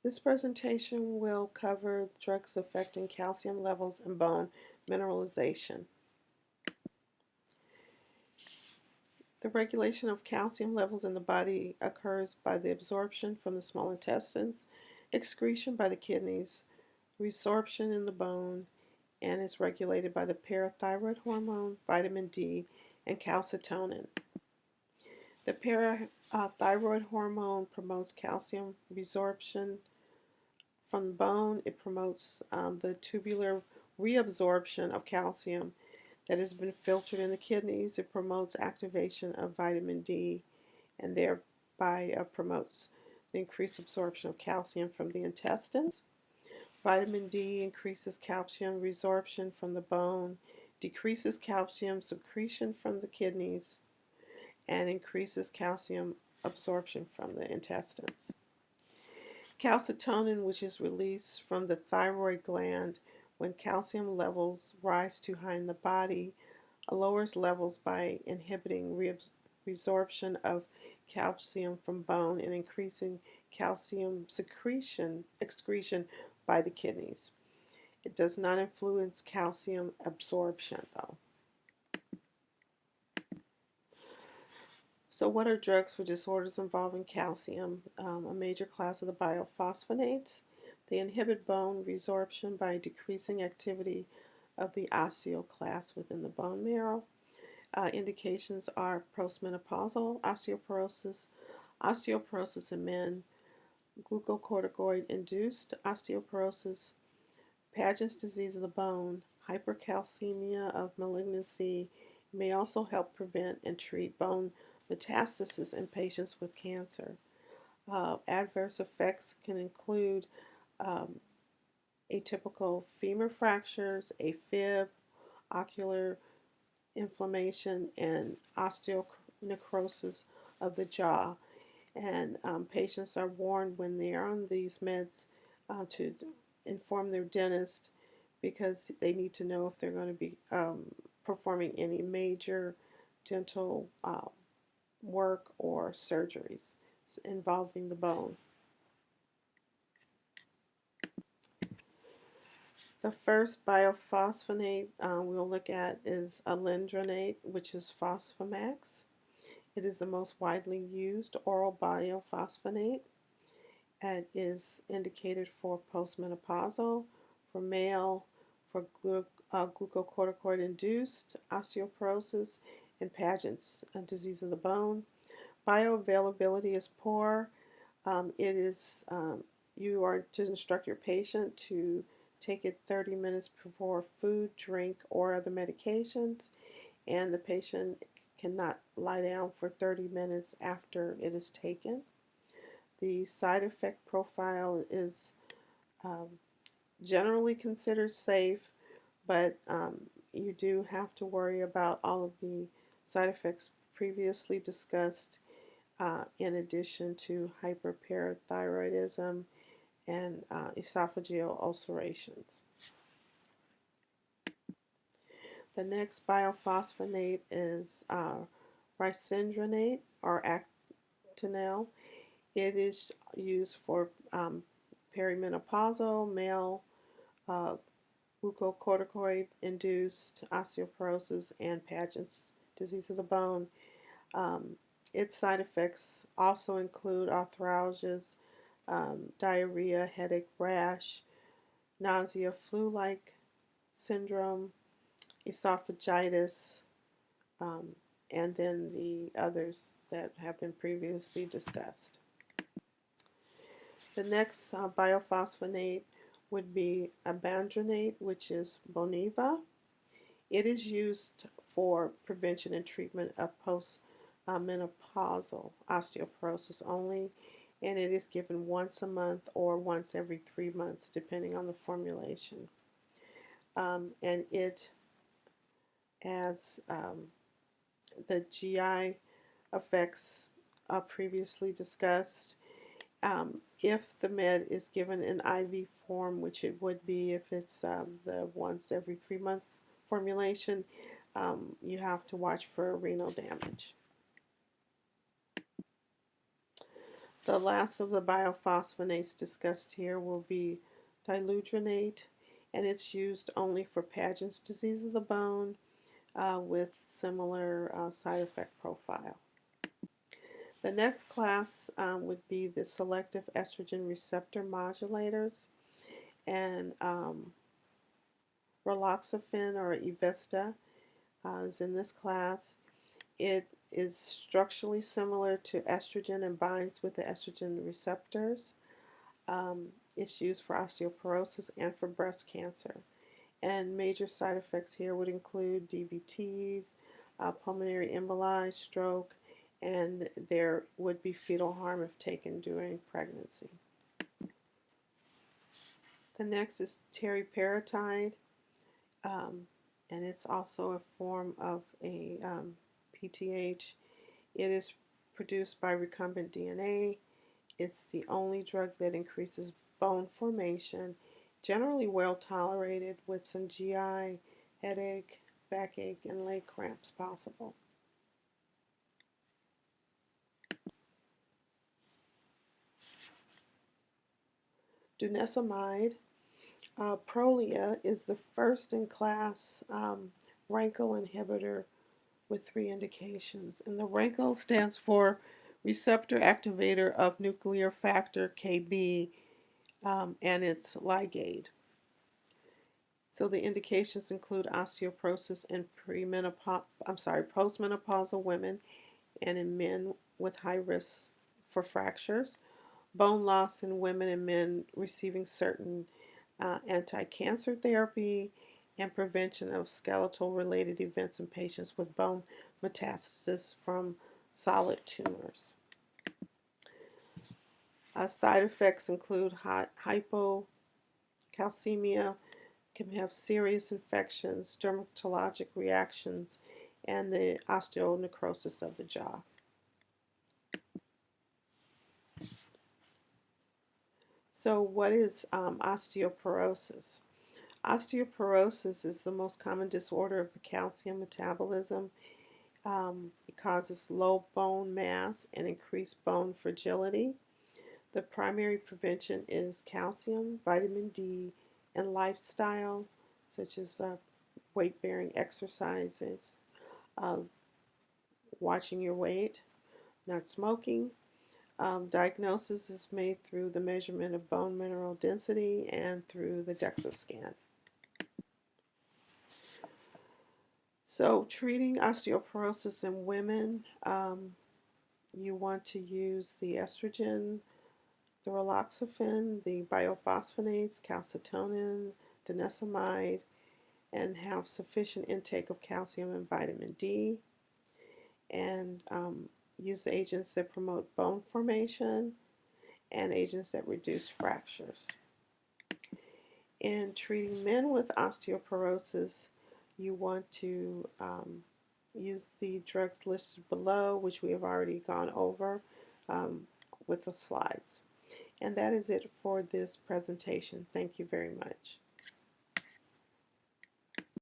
This presentation will cover drugs affecting calcium levels and bone mineralization. The regulation of calcium levels in the body occurs by the absorption from the small intestines, excretion by the kidneys, resorption in the bone, and is regulated by the parathyroid hormone, vitamin D, and calcitonin. The parathyroid hormone promotes calcium resorption from the bone. It promotes the tubular reabsorption of calcium that has been filtered in the kidneys. It promotes activation of vitamin D and thereby promotes the increased absorption of calcium from the intestines. Vitamin D increases calcium resorption from the bone, decreases calcium secretion from the kidneys, and increases calcium absorption from the intestines. Calcitonin, which is released from the thyroid gland when calcium levels rise too high in the body, lowers levels by inhibiting resorption of calcium from bone and increasing calcium excretion by the kidneys. It does not influence calcium absorption, though. So what are drugs for disorders involving calcium? A major class of the biophosphonates. They inhibit bone resorption by decreasing activity of the osteoclast within the bone marrow. Indications are postmenopausal osteoporosis, osteoporosis in men, glucocorticoid-induced osteoporosis, Paget's disease of the bone, hypercalcemia of malignancy. May also help prevent and treat bone metastasis in patients with cancer. Adverse effects can include atypical femur fractures, AFib, ocular inflammation, and osteonecrosis of the jaw. And patients are warned when they are on these meds to inform their dentist because they need to know if they're going to be performing any major dental work or surgeries involving the bone. The first biophosphonate we'll look at is alendronate, which is Fosfomax. It is the most widely used oral biophosphonate. It is indicated for postmenopausal, for male, for glucocorticoid-induced osteoporosis, and Paget's disease of the bone. Bioavailability is poor. You are to instruct your patient to take it 30 minutes before food, drink, or other medications, and the patient cannot lie down for 30 minutes after it is taken. The side effect profile is generally considered safe, but you do have to worry about all of the side effects previously discussed, in addition to hyperparathyroidism and esophageal ulcerations. The next biophosphonate is ricindronate or Actonel. It is used for perimenopausal male glucocorticoid-induced osteoporosis and Paget's disease of the bone. Its side effects also include arthralgias, diarrhea, headache, rash, nausea, flu-like syndrome, esophagitis, and then the others that have been previously discussed. The next biophosphonate would be abandronate, which is Boniva. It is used for prevention and treatment of postmenopausal osteoporosis only, and it is given once a month or once every 3 months, depending on the formulation. And it, as the GI effects previously discussed, if the med is given in IV form, which it would be if it's the once every 3 month formulation, you have to watch for renal damage. The last of the biophosphonates discussed here will be diludronate, and it's used only for Paget's disease of the bone with similar side effect profile. The next class would be the selective estrogen receptor modulators, and raloxifene or Evista is in this class. It is structurally similar to estrogen and binds with the estrogen receptors. It's used for osteoporosis and for breast cancer. And major side effects here would include DVTs, pulmonary emboli, stroke, and there would be fetal harm if taken during pregnancy. The next is teriparatide, and it's also a form of a PTH. It is produced by recombinant DNA. It's the only drug that increases bone formation, generally well tolerated with some GI, headache, backache, and leg cramps possible. Dunesamide, Prolia, is the first in class RANKL inhibitor with 3 indications. And the RANKL stands for receptor activator of nuclear factor KB, and it's ligate. So the indications include osteoporosis in postmenopausal women and in men with high risk for fractures, bone loss in women and men receiving certain anti-cancer therapy, and prevention of skeletal related events in patients with bone metastasis from solid tumors. Side effects include hypocalcemia, can have serious infections, dermatologic reactions, and the osteonecrosis of the jaw. So what is osteoporosis? Osteoporosis is the most common disorder of the calcium metabolism. It causes low bone mass and increased bone fragility. The primary prevention is calcium, vitamin D, and lifestyle, such as weight-bearing exercises, watching your weight, not smoking. Diagnosis is made through the measurement of bone mineral density and through the DEXA scan. So treating osteoporosis in women, you want to use the estrogen, the raloxifene, the biophosphonates, calcitonin, denosumide, and have sufficient intake of calcium and vitamin D, and use agents that promote bone formation and agents that reduce fractures. In treating men with osteoporosis, you want to use the drugs listed below, which we have already gone over with the slides. And that is it for this presentation. Thank you very much.